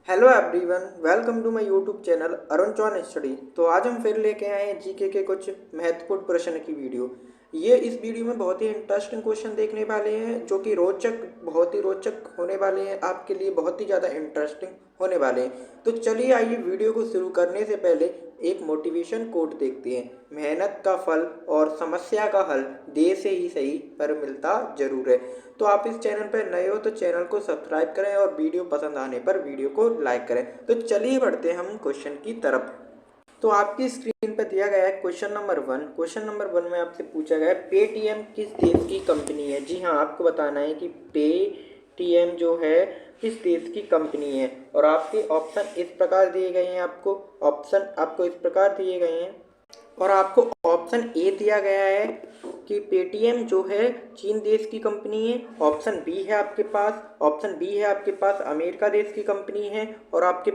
Hello everyone, welcome to my YouTube channel Arun Chauhan study. तो आज हम फिर लेके आए हैं जीके के कुछ महत्वपूर्ण प्रश्न की वीडियो। ये इस वीडियो में बहुत ही इंटरेस्टिंग क्वेश्चन देखने वाले हैं जो कि बहुत ही रोचक होने वाले हैं, आपके लिए बहुत ही ज़्यादा इंटरेस्टिंग होने वाले हैं। तो चलिए आइए वीडियो को शुरू करने से पहले एक मोटिवेशन कोट देखते हैं। मेहनत का फल और समस्या का हल देर से ही सही पर मिलता जरूर है। तो आप इस चैनल पर नए हो तो चैनल को सब्सक्राइब करें और वीडियो पसंद आने पर वीडियो को लाइक करें। तो चलिए बढ़ते हैं हम क्वेश्चन की तरफ। तो आपकी स्क्रीन पर दिया गया है क्वेश्चन नंबर 1। क्वेश्चन नंबर 1 में आपसे पूछा गया है पेटीएम किस देश की कंपनी है। जी हाँ, आपको बताना है कि पेटीएम जो है किस देश की कंपनी है। और आपके ऑप्शन इस प्रकार दिए गए हैं, आपको इस प्रकार दिए गए हैं। और आपको ऑप्शन ए दिया गया है कि पेटीएम जो है चीन देश की कंपनी है। ऑप्शन बी है आपके पास अमेरिका देश की कंपनी है। और आपके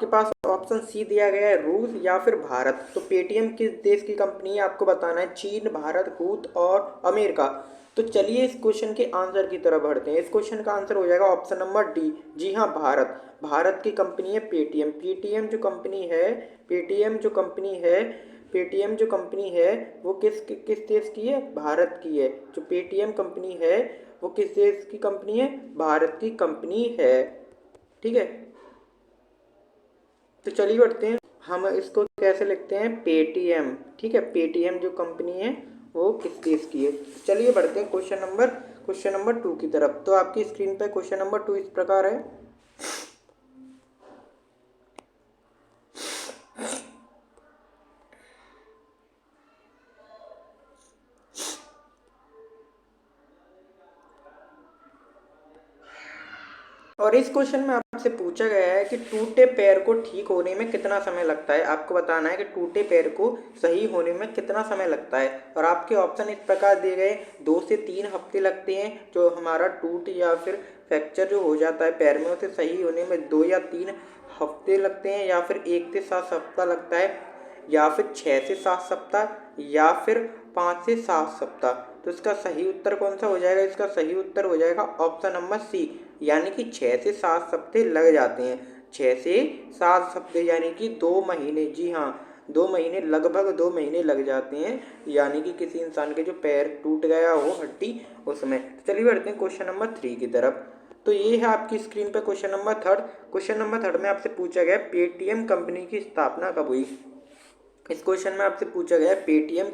पास ऑप्शन सी दिया गया है रूस या फिर भारत। तो पेटीएम किस देश की कंपनी है आपको बताना है, चीन, भारत, रूस और अमेरिका। तो चलिए इस क्वेश्चन के आंसर की तरफ बढ़ते हैं। इस क्वेश्चन का आंसर हो जाएगा ऑप्शन नंबर डी। जी हाँ, भारत की कंपनी है पेटीएम। पेटीएम जो कंपनी है वो किस किस देश की है, भारत की है। जो पेटीएम कंपनी है वो किस देश की कंपनी है, भारत की कंपनी है। ठीक है, तो चलिए बढ़ते हैं। हम इसको कैसे लिखते हैं, पेटीएम। ठीक है, पेटीएम जो कंपनी है वो किस देश की है। चलिए बढ़ते हैं क्वेश्चन नंबर 2 की तरफ। तो आपकी स्क्रीन पे क्वेश्चन नंबर 2 इस प्रकार है। और इस क्वेश्चन में आपसे पूछा गया है कि टूटे पैर को ठीक होने में कितना समय लगता है। आपको बताना है कि टूटे पैर को सही होने में कितना समय लगता है। और आपके ऑप्शन इस प्रकार दिए गए, 2 से 3 हफ्ते लगते हैं जो हमारा टूट या फिर फ्रैक्चर जो हो जाता है पैर में उसे सही होने में 2 या 3 हफ्ते लगते हैं, या फिर 1 से 7 सप्ताह लगता है, या फिर 6 से 7 सप्ताह, या फिर 5 से 7 सप्ताह। तो इसका सही उत्तर कौन सा हो जाएगा, इसका सही उत्तर हो जाएगा ऑप्शन नंबर सी, यानी कि 6 से 7 हफ्ते लग जाते हैं। 6 से 7 हफ्ते यानी कि 2 महीने। जी हाँ, 2 महीने, लगभग 2 महीने लग जाते हैं, यानी कि किसी इंसान के जो पैर टूट गया हो हड्डी उसमें। तो चलिए बढ़ते हैं क्वेश्चन नंबर 3 की तरफ। तो ये है आपकी स्क्रीन पर क्वेश्चन नंबर 3। क्वेश्चन नंबर 3 में आपसे पूछा गया पेटीएम कंपनी की स्थापना कब हुई। इस क्वेश्चन में आपसे पूछा गया है पेटीएम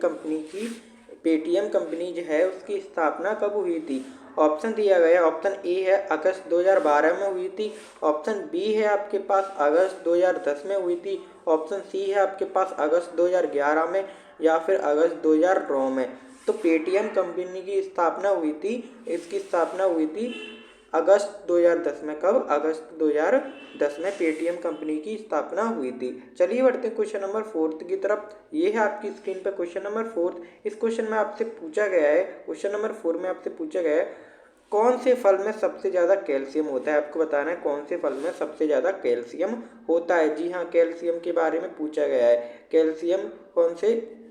कंपनी जो है उसकी स्थापना कब हुई थी। ऑप्शन दिया गया, ऑप्शन ए है अगस्त 2012 में हुई थी। ऑप्शन बी है आपके पास अगस्त 2010 में हुई थी। ऑप्शन सी है आपके पास अगस्त 2011 में, या फिर अगस्त 2009 में। तो पेटीएम कंपनी की स्थापना हुई थी, इसकी स्थापना हुई थी अगस्त 2010 में। कब, अगस्त 2010 में पेटीएम कंपनी की स्थापना हुई थी। चलिए बढ़ते हैं क्वेश्चन नंबर 4 की तरफ। ये है आपकी स्क्रीन पर क्वेश्चन नंबर 4। इस क्वेश्चन में आपसे पूछा गया है, क्वेश्चन नंबर 4 में आपसे पूछा गया है कौन से फल में सबसे ज़्यादा कैल्शियम होता है। आपको बताना है कौन से फल में सबसे ज़्यादा कैल्शियम होता है। जी हाँ, कैल्शियम के बारे में पूछा गया है, कैल्शियम कौन से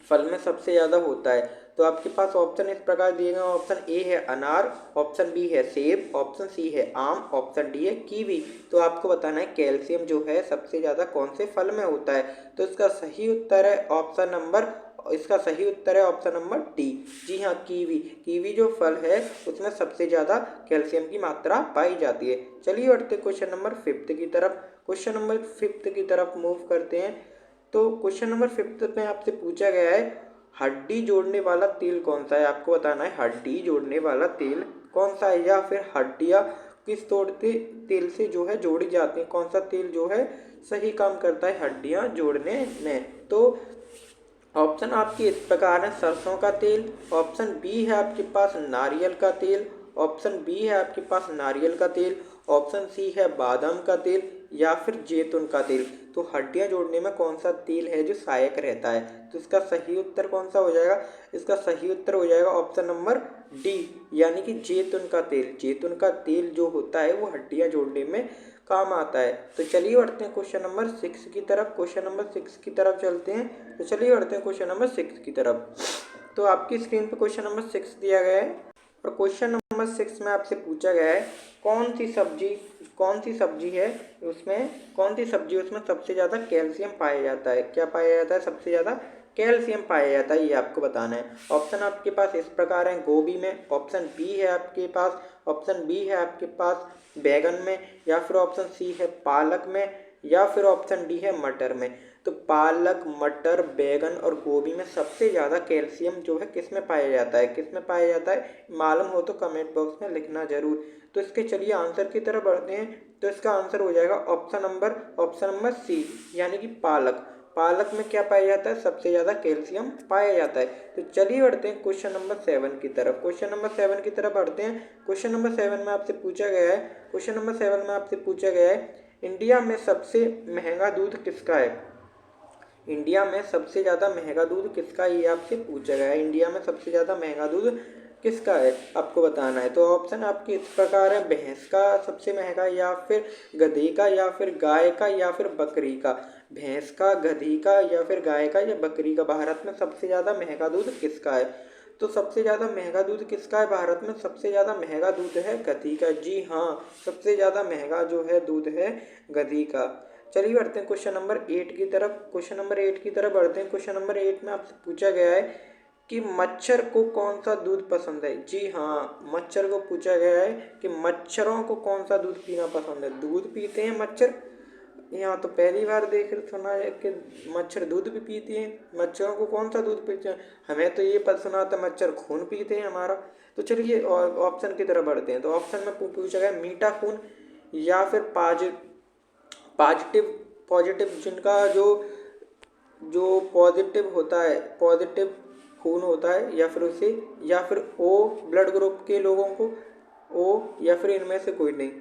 फल में सबसे ज़्यादा होता है। तो आपके पास ऑप्शन इस प्रकार दिए गए, ऑप्शन ए है अनार, ऑप्शन बी है सेब, ऑप्शन सी है आम, ऑप्शन डी है कीवी। तो आपको बताना है कैल्शियम जो है सबसे ज़्यादा कौन से फल में होता है। तो इसका सही उत्तर है ऑप्शन नंबर डी। जी हाँ, कीवी जो फल है उसमें सबसे ज़्यादा कैल्शियम की मात्रा पाई जाती है। चलिए बढ़ते क्वेश्चन नंबर 5 की तरफ। क्वेश्चन नंबर 5 की तरफ मूव करते हैं। तो क्वेश्चन नंबर 5 में आपसे पूछा गया है हड्डी जोड़ने वाला तेल कौन सा है। आपको बताना है हड्डी जोड़ने वाला तेल कौन सा है, या फिर हड्डियाँ किस तोड़ते तेल से जो है जोड़ी जाती हैं, कौन सा तेल जो है सही काम करता है हड्डियाँ जोड़ने में। तो ऑप्शन आपके इस प्रकार है, सरसों का तेल, ऑप्शन बी है आपके पास नारियल का तेल, ऑप्शन बी है आपके पास नारियल का तेल, ऑप्शन सी है बादाम का तेल, या फिर जैतून का तेल। तो हड्डियां जोड़ने में कौन सा तेल है जो सहायक रहता है। तो इसका सही उत्तर कौन सा हो जाएगा, इसका सही उत्तर हो जाएगा ऑप्शन नंबर डी, यानी कि जैतून का तेल। जैतून का तेल जो होता है वो हड्डियां जोड़ने में काम आता है। तो चलिए बढ़ते हैं क्वेश्चन नंबर 6 की तरफ। क्वेश्चन नंबर 6 की तरफ चलते हैं। तो चलिए बढ़ते हैं क्वेश्चन नंबर 6 की तरफ। तो आपकी स्क्रीन पे क्वेश्चन नंबर 6 दिया गया है। और क्वेश्चन नंबर 6 में आपसे पूछा गया है कौन सी सब्जी है उसमें सबसे ज़्यादा कैल्शियम पाया जाता है। क्या पाया जाता है? सबसे ज़्यादा कैल्शियम पाया जाता है, ये आपको बताना है। ऑप्शन आपके पास इस प्रकार हैं, गोभी में, ऑप्शन बी है आपके पास, ऑप्शन बी है आपके पास बैगन में, या फिर ऑप्शन सी है पालक में, या फिर ऑप्शन डी है मटर में। तो पालक, मटर, बैगन और गोभी में सबसे ज़्यादा कैल्शियम जो है किस में पाया जाता है? किस में पाया जाता है? मालूम हो तो कमेंट बॉक्स में लिखना जरूर। तो इसके चलिए आंसर की तरफ बढ़ते हैं। तो इसका आंसर हो जाएगा ऑप्शन नंबर सी, यानी कि पालक। पालक में क्या पाया जाता है? सबसे ज़्यादा कैल्शियम पाया जाता है। तो चलिए बढ़ते हैं क्वेश्चन नंबर 7 की तरफ। क्वेश्चन नंबर 7 की तरफ बढ़ते हैं। क्वेश्चन नंबर 7 में आपसे पूछा गया है, इंडिया में सबसे महंगा दूध किसका है? इंडिया में सबसे ज़्यादा महंगा दूध किसका, ये आपसे पूछा गया है। इंडिया में सबसे ज़्यादा महंगा दूध किसका है, आपको बताना है। तो ऑप्शन आपके इस प्रकार है, भैंस का सबसे महंगा, या फिर गधे का, या फिर गाय का, या फिर बकरी का। भैंस का, गधी का, या फिर गाय का, या बकरी का। भारत में सबसे ज़्यादा महंगा दूध किसका है? तो सबसे ज़्यादा महंगा दूध किसका है भारत में? सबसे ज़्यादा महंगा दूध है गधी का। जी हाँ, सबसे ज़्यादा महंगा जो है दूध है गधी का। चलिए बढ़ते हैं क्वेश्चन नंबर 8 की तरफ। क्वेश्चन नंबर 8 की तरफ बढ़ते हैं। क्वेश्चन नंबर 8 में आपसे पूछा गया है कि मच्छर को कौन सा दूध पसंद है। जी हाँ, मच्छर को पूछा गया है कि मच्छरों को कौन सा दूध पीना पसंद है। दूध पीते हैं मच्छर? यहाँ तो पहली बार सुना है कि मच्छर दूध भी पीती हैं। मच्छरों को कौन सा दूध पीते हैं? हमें तो ये पता सुना था मच्छर खून पीते हैं हमारा। तो चलिए ऑप्शन की तरफ बढ़ते हैं। तो ऑप्शन में पूछा गया मीठा खून, या फिर पॉजिटिव जिनका जो पॉजिटिव होता है, पॉजिटिव खून होता है, या फिर उसे, या फिर ओ ब्लड ग्रुप के लोगों को, ओ, या फिर इनमें से कोई नहीं।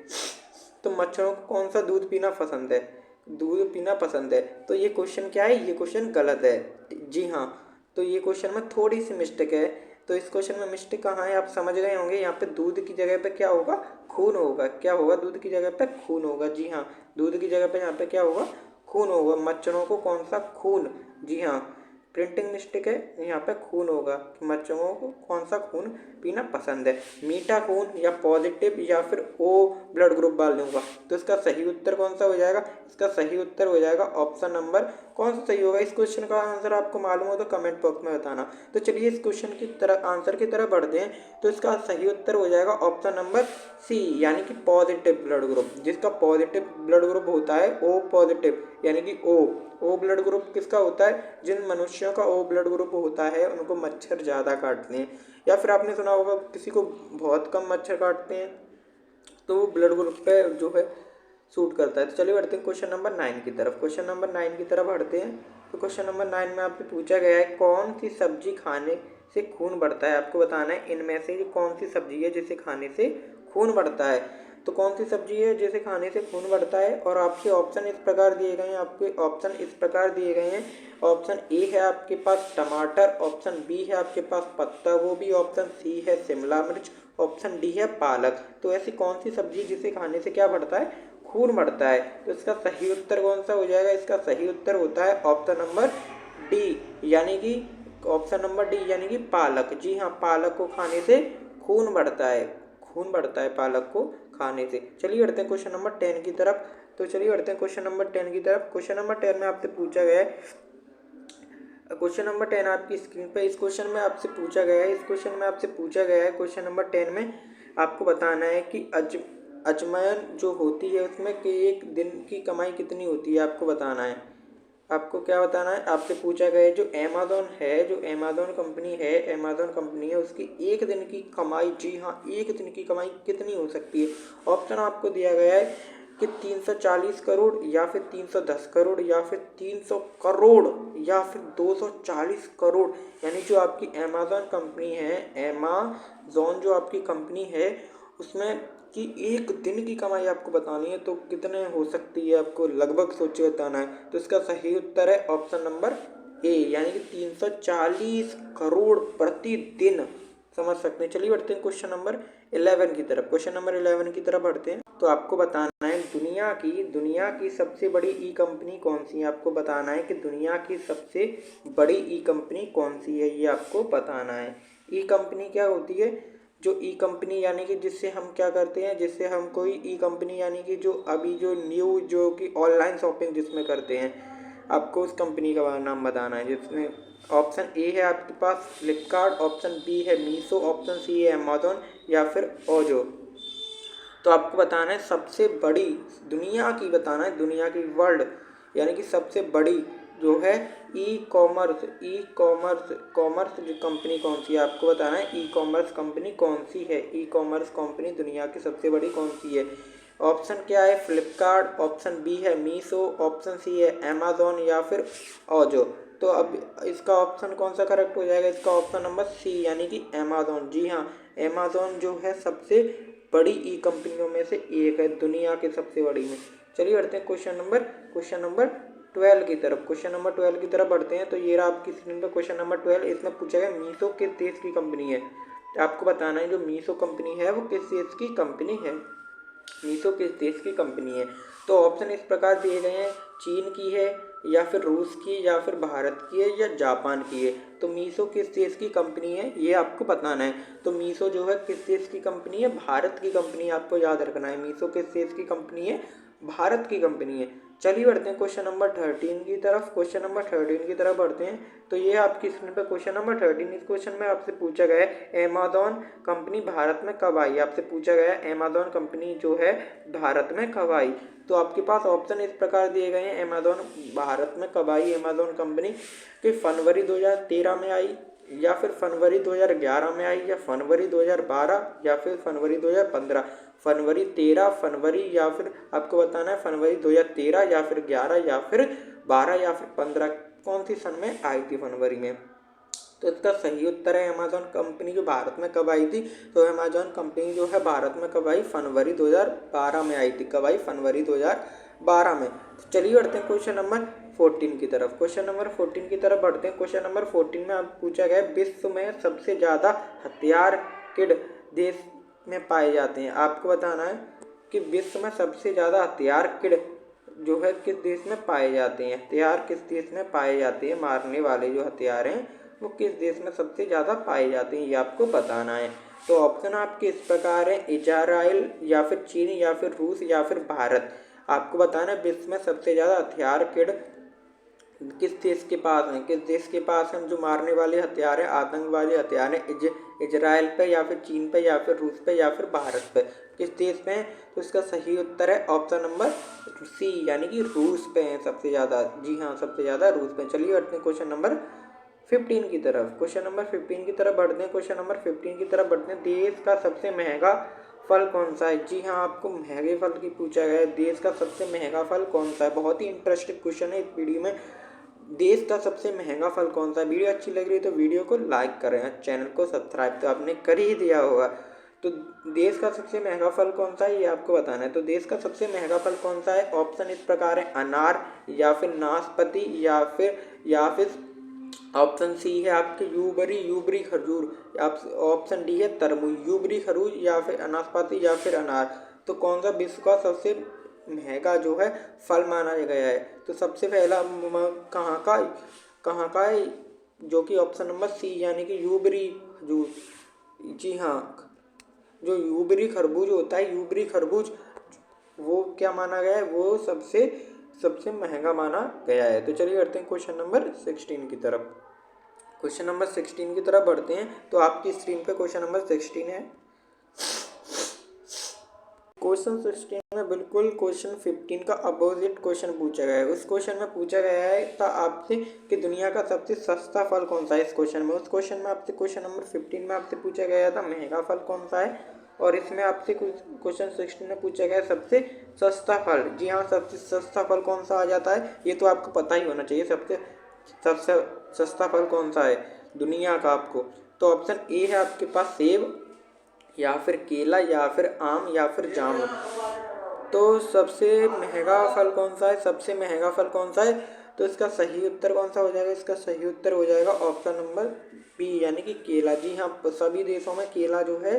तो मच्छरों को कौन सा दूध पीना पसंद है? दूध पीना पसंद है। तो ये क्वेश्चन क्या है? ये क्वेश्चन गलत है। जी हाँ, तो ये क्वेश्चन में थोड़ी सी मिस्टेक है। तो इस क्वेश्चन में मिस्टेक कहाँ है आप समझ गए होंगे। यहाँ पे दूध की जगह पे क्या होगा? खून होगा। क्या होगा? दूध की जगह पे खून होगा। जी हाँ, दूध की जगह पे यहाँ पे क्या होगा? खून होगा। मच्छरों को कौन सा खून? जी हाँ, प्रिंटिंग मिस्टेक है, यहाँ पे खून होगा। मच्छरों को कौन सा खून पीना पसंद है? मीठा खून, या पॉजिटिव, या फिर ओ ब्लड ग्रुप वालों का। तो इसका सही उत्तर कौन सा हो जाएगा? इसका सही उत्तर हो जाएगा ऑप्शन नंबर, कौन सा सही होगा? इस क्वेश्चन का आंसर आपको मालूम हो तो कमेंट बॉक्स में बताना। तो चलिए इस क्वेश्चन की तरफ आंसर की तरफ बढ़ते हैं। तो इसका सही उत्तर हो जाएगा ऑप्शन नंबर सी, यानी कि पॉजिटिव ब्लड ग्रुप। जिसका पॉजिटिव ब्लड ग्रुप होता है ओ पॉजिटिव, यानी कि ओ ब्लड ग्रुप किसका होता है? जिन मनुष्यों का ओ ब्लड ग्रुप होता है उनको मच्छर ज़्यादा काटते हैं। या फिर आपने सुना होगा किसी को बहुत कम मच्छर काटते हैं, तो वो ब्लड ग्रुप पे जो है सूट करता है। तो चलिए बढ़ते हैं क्वेश्चन नंबर 9 की तरफ। क्वेश्चन नंबर 9 की तरफ बढ़ते हैं। तो क्वेश्चन नंबर 9 में आपसे पूछा गया है कौन सी सब्जी खाने से खून बढ़ता है। आपको बताना है इनमें से कौन सी सब्जी है जिसे खाने से खून बढ़ता है। तो कौन सी सब्जी है जिसे खाने से खून बढ़ता है? और आपके ऑप्शन इस प्रकार दिए गए हैं। ऑप्शन ए है आपके पास टमाटर, ऑप्शन बी है आपके पास पत्ता गोभी, ऑप्शन सी है शिमला मिर्च, ऑप्शन डी है पालक। तो ऐसी कौन सी सब्जी जिसे खाने से क्या बढ़ता है? खून बढ़ता है। तो इसका सही उत्तर कौन सा हो जाएगा? इसका सही उत्तर होता है ऑप्शन नंबर डी, यानी कि पालक। जी हाँ, पालक को खाने से खून बढ़ता है। खून बढ़ता है पालक को खाने से। चलिए बढ़ते हैं क्वेश्चन नंबर 10 की तरफ। तो चलिए बढ़ते हैं क्वेश्चन नंबर 10 की तरफ। क्वेश्चन नंबर 10 में आपसे पूछा गया है, क्वेश्चन नंबर 10 आपकी स्क्रीन पे, इस क्वेश्चन में आपसे पूछा गया है, क्वेश्चन नंबर 10 में आपको बताना है कि अजवाइन जो होती है उसमें कि एक दिन की कमाई कितनी होती है, आपको बताना है। आपको क्या बताना है? आपसे पूछा गया है जो अमेज़न कंपनी है उसकी एक दिन की कमाई, जी हाँ, एक दिन की कमाई कितनी हो सकती है। ऑप्शन आपको दिया गया है कि 340 करोड़, या फिर 310 करोड़, या फिर 300 करोड़, या फिर 240 करोड़। यानी जो आपकी अमेज़न जो आपकी कंपनी है उसमें कि एक दिन की कमाई आपको बतानी है, तो कितने हो सकती है आपको लगभग सोच के बताना है। तो इसका सही उत्तर है ऑप्शन नंबर ए, यानी कि 340 करोड़ प्रतिदिन, समझ सकते हैं। चलिए बढ़ते हैं क्वेश्चन नंबर 11 की तरफ। क्वेश्चन नंबर 11 की तरफ बढ़ते हैं। तो आपको बताना है दुनिया की सबसे बड़ी ई कंपनी कौन सी है। आपको बताना है कि दुनिया की सबसे बड़ी ई कंपनी कौन सी है, ये आपको बताना है। ई कंपनी क्या होती है? जो ई कंपनी यानी कि जिससे हम क्या करते हैं, जिससे हम कोई ई कंपनी यानी कि जो अभी जो न्यू जो कि ऑनलाइन शॉपिंग जिसमें करते हैं, आपको उस कंपनी का नाम बताना है। जिसमें ऑप्शन ए है आपके पास फ्लिपकार्ट, ऑप्शन बी है मीशो, ऑप्शन सी है अमेजोन या फिर ओजो। तो आपको बताना है सबसे बड़ी दुनिया की, बताना है दुनिया की, वर्ल्ड यानी कि सबसे बड़ी जो है ई कॉमर्स जो कंपनी कौन सी है, आपको बताना है ई कॉमर्स कंपनी कौन सी है, ई कॉमर्स कंपनी दुनिया की सबसे बड़ी कौन सी है। ऑप्शन क्या है, फ्लिपकार्ट, ऑप्शन बी है मीशो, ऑप्शन सी है अमेजोन या फिर ओजो। तो अब इसका ऑप्शन कौन सा करेक्ट हो जाएगा, इसका ऑप्शन नंबर सी यानी कि अमेजोन। जी हाँ, अमेजोन जो है सबसे बड़ी ई कंपनियों में से एक है, दुनिया के सबसे बड़ी में। चलिए बढ़ते हैं क्वेश्चन नंबर 12 की तरफ। क्वेश्चन नंबर 12 की तरफ बढ़ते हैं। तो ये रहा आपकी स्क्रीन पर क्वेश्चन नंबर 12। इसमें पूछा गया मीशो किस देश की कंपनी है। तो आपको बताना है जो मीशो कंपनी है वो किस देश की कंपनी है, मीशो किस देश की कंपनी है। तो ऑप्शन इस प्रकार दिए गए हैं, चीन की है या फिर रूस की या फिर भारत की है या जापान की है। तो मीशो किस देश की कंपनी है ये आपको बताना है। तो मीशो जो है किस देश की कंपनी है, भारत की कंपनी है, आपको याद रखना है। मीशो किस देश की कंपनी है, भारत की कंपनी है। चलिए बढ़ते हैं क्वेश्चन नंबर 13 की तरफ। क्वेश्चन नंबर 13 की तरफ बढ़ते हैं। तो ये आपकी स्क्रीन पर क्वेश्चन नंबर 13। इस क्वेश्चन में आपसे पूछा गया है अमेजॉन कंपनी भारत में कब आई। आपसे पूछा गया है अमेजॉन कंपनी जो है भारत में कब आई। तो आपके पास ऑप्शन इस प्रकार दिए गए हैं, अमेजॉन भारत में कब आई अमेजॉन कंपनी, कि फरवरी 2013 में आई या फिर फरवरी 2011 में आई या फरवरी 2012 या फिर फरवरी 2015। फरवरी 13, फरवरी या फिर आपको बताना है फरवरी 2013 या फिर 11 या फिर 12 या फिर 15, कौन सी सन में आई थी फरवरी में। तो इसका सही उत्तर है अमेजॉन कंपनी जो भारत में कब आई थी। तो अमेजॉन कंपनी जो है भारत में कब आई, फरवरी 2012 में आई थी। कब आई, फरवरी 2012 में। तो चलिए बढ़ते हैं क्वेश्चन नंबर 14 की तरफ। क्वेश्चन नंबर 14 की तरफ बढ़ते हैं। क्वेश्चन नंबर 14 में आप पूछा गया विश्व में सबसे ज़्यादा हथियार किड देश में पाए जाते हैं। आपको बताना है कि विश्व में सबसे ज़्यादा हथियार किड जो है किस देश में पाए जाते हैं, हथियार किस देश में पाए जाते हैं, मारने वाले जो हथियार हैं वो किस देश में सबसे ज़्यादा पाए जाते हैं, ये आपको बताना है। तो ऑप्शन आपके इस प्रकार है, इजराइल या फिर चीन या फिर रूस या फिर भारत। आपको बताना है विश्व में सबसे ज़्यादा हथियार किड किस देश के पास हैं, किस देश के पास हैं जो मारने वाले हथियार हैं, आतंकवादी हथियार हैं, इजराइल पे या फिर चीन पे या फिर रूस पे या फिर भारत पे, किस देश पे हैं। तो इसका सही उत्तर है ऑप्शन नंबर सी यानी कि रूस पे हैं सबसे ज़्यादा। जी हाँ, सबसे ज़्यादा रूस पे। चलिए बढ़ते हैं क्वेश्चन नंबर 15 की तरफ। क्वेश्चन नंबर 15 की तरफ बढ़ते हैं। क्वेश्चन नंबर 15 की तरफ बढ़ते हैं। देश का सबसे महंगा फल कौन सा है। जी हाँ, आपको महंगे फल की पूछा गया है, देश का सबसे महंगा फल कौन सा है। बहुत ही इंटरेस्टिंग क्वेश्चन है इस वीडियो में, देश का सबसे महंगा फल कौन सा है। वीडियो अच्छी लग रही है तो वीडियो को लाइक करें, चैनल को सब्सक्राइब तो आपने कर ही दिया होगा। तो देश का सबसे महंगा फल कौन सा है ये आपको बताना है। तो देश का सबसे महंगा फल कौन सा है, ऑप्शन इस प्रकार है, अनार या फिर नाशपाती या फिर ऑप्शन सी है आपके यूबरी खजूर, ऑप्शन डी है तरबूज। यूबरी खजूर या फिर नाशपाती या फिर अनार। तो कौन सा विश्व का सबसे महंगा जो है फल माना गया है। तो सबसे पहला कहाँ का है, जो कि ऑप्शन नंबर सी यानी कि यूबरी खजूर। जी हाँ, जो यूबरी खरबूज होता है, यूबरी खरबूज वो क्या माना गया है, वो सबसे महंगा माना गया है। तो चलिए बढ़ते हैं क्वेश्चन नंबर 16 की तरफ। क्वेश्चन नंबर 16 की तरफ बढ़ते हैं। तो आपकी स्क्रीन पे क्वेश्चन नंबर 16 है। क्वेश्चन 16 में बिल्कुल क्वेश्चन 15 का अपोजिट क्वेश्चन पूछा गया है। उस क्वेश्चन में पूछा गया है था आपसे कि दुनिया का सबसे सस्ता फल कौन सा है। इस क्वेश्चन में, उस क्वेश्चन में आपसे क्वेश्चन नंबर 15 में आपसे पूछा गया था महंगा फल कौन सा है, और इसमें आपसे क्वेश्चन 16 में पूछा गया सबसे सस्ता फल। जी हाँ, सबसे सस्ता फल कौन सा आ जाता है ये तो आपको पता ही होना चाहिए, सबसे सस्ता फल कौन सा है दुनिया का आपको। तो ऑप्शन ए है आपके पास सेब या फिर केला या फिर आम या फिर जामुन। तो सबसे महंगा फल कौन सा है, सबसे महंगा फल कौन सा है। तो इसका सही उत्तर कौन सा हो जाएगा, इसका सही उत्तर हो जाएगा ऑप्शन नंबर बी यानी कि केला। जी हाँ, सभी देशों में केला जो है,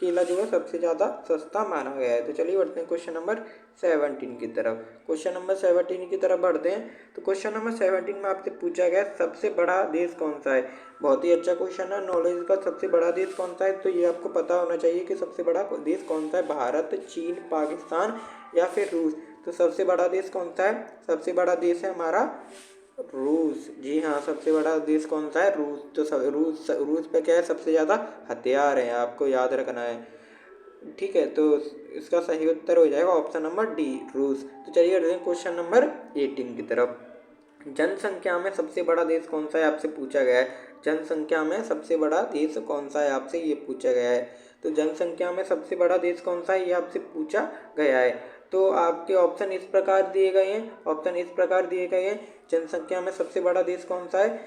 केला जो है सबसे ज़्यादा सस्ता माना गया है। तो चलिए बढ़ते हैं क्वेश्चन नंबर 17 की तरफ। क्वेश्चन नंबर 17 की तरफ बढ़ते हैं। तो क्वेश्चन नंबर 17 में आपसे पूछा गया सबसे बड़ा देश कौन सा है। बहुत ही अच्छा क्वेश्चन है नॉलेज का। सबसे बड़ा देश कौन सा है, तो ये आपको पता होना चाहिए कि सबसे बड़ा देश कौन सा है, भारत, चीन, पाकिस्तान या फिर रूस। तो सबसे बड़ा देश कौन सा है, सबसे बड़ा देश है हमारा रूस। जी हाँ, सबसे बड़ा देश कौन सा है, रूस। तो रूस पे क्या है, सबसे ज़्यादा हथियार हैं, आपको याद रखना है। ठीक है, तो इसका सही उत्तर हो जाएगा ऑप्शन नंबर डी, रूस। तो चलिए क्वेश्चन नंबर 18 की तरफ। जनसंख्या में सबसे बड़ा देश कौन सा है, आपसे पूछा गया है। जनसंख्या में सबसे बड़ा देश कौन सा है, आपसे ये पूछा गया है। तो जनसंख्या में सबसे बड़ा देश कौन सा है, ये आपसे पूछा गया है। तो आपके ऑप्शन इस प्रकार दिए गए हैं। जनसंख्या में सबसे बड़ा देश कौन सा है,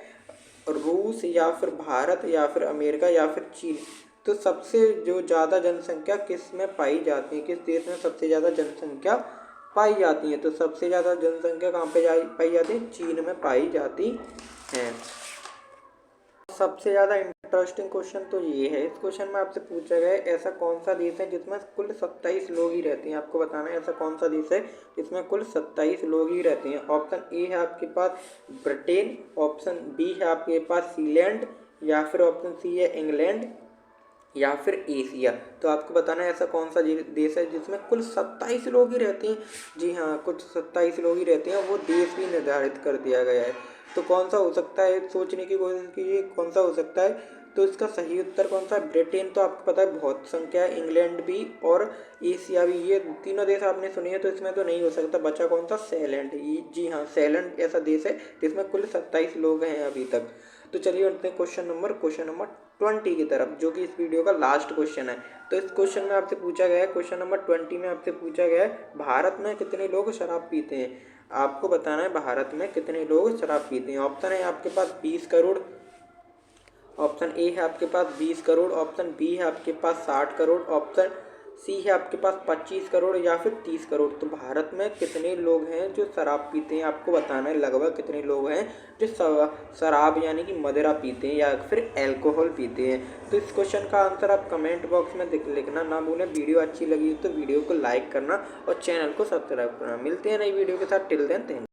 रूस या फिर भारत या फिर अमेरिका या फिर चीन। तो सबसे जो ज़्यादा जनसंख्या किस में पाई जाती है, किस देश में सबसे ज़्यादा जनसंख्या पाई जाती है, तो सबसे ज़्यादा जनसंख्या कहाँ पे पाई जाती है, चीन में पाई जाती है। सबसे ज़्यादा इंटरेस्टिंग क्वेश्चन तो ये है। इस क्वेश्चन में आपसे पूछा गया है ऐसा कौन सा देश है जिसमें कुल 27 लोग ही रहते हैं। आपको बताना है ऐसा कौन सा देश है जिसमें कुल 27 लोग ही रहते हैं। ऑप्शन ए है आपके पास ब्रिटेन, ऑप्शन बी है आपके पास सीलैंड, या फिर ऑप्शन सी है इंग्लैंड, या फिर एशिया। तो आपको बताना है ऐसा कौन सा देश है जिसमें कुल 27 लोग ही रहते हैं। जी हाँ, कुछ 27 लोग ही रहते हैं, वो देश भी निर्धारित कर दिया गया है। तो कौन सा हो सकता है, सोचने की कोशिश कीजिए कौन सा हो सकता है। तो इसका सही उत्तर कौन सा, ब्रिटेन तो आपको पता है बहुत संख्या है, इंग्लैंड भी और एशिया भी, ये तीनों देश आपने सुने हैं, तो इसमें तो नहीं हो सकता। बचा कौन सा, सेलैंड। जी हाँ, सेलैंड ऐसा देश है जिसमें कुल 27 लोग हैं अभी तक। तो चलिए बढ़ते हैं क्वेश्चन नंबर 20 की तरफ, जो कि इस वीडियो का लास्ट क्वेश्चन है। तो इस क्वेश्चन में आपसे पूछा गया है, क्वेश्चन नंबर 20 में आपसे पूछा गया है भारत में कितने लोग शराब पीते हैं। आपको बताना है भारत में कितने लोग शराब पीते हैं। ऑप्शन है आपके पास 20 करोड़, ऑप्शन ए है आपके पास 20 करोड़, ऑप्शन बी है आपके पास 60 करोड़, ऑप्शन सी है आपके पास 25 करोड़ या फिर 30 करोड़। तो भारत में कितने लोग हैं जो शराब पीते हैं, आपको बताना है लगभग कितने लोग हैं जो शराब यानी कि मदिरा पीते हैं या फिर अल्कोहल पीते हैं। तो इस क्वेश्चन का आंसर आप कमेंट बॉक्स में लिखना ना भूलें। वीडियो अच्छी लगी तो वीडियो को लाइक करना और चैनल को सब्सक्राइब करना। मिलते हैं नई वीडियो के साथ, टिल देन थैंक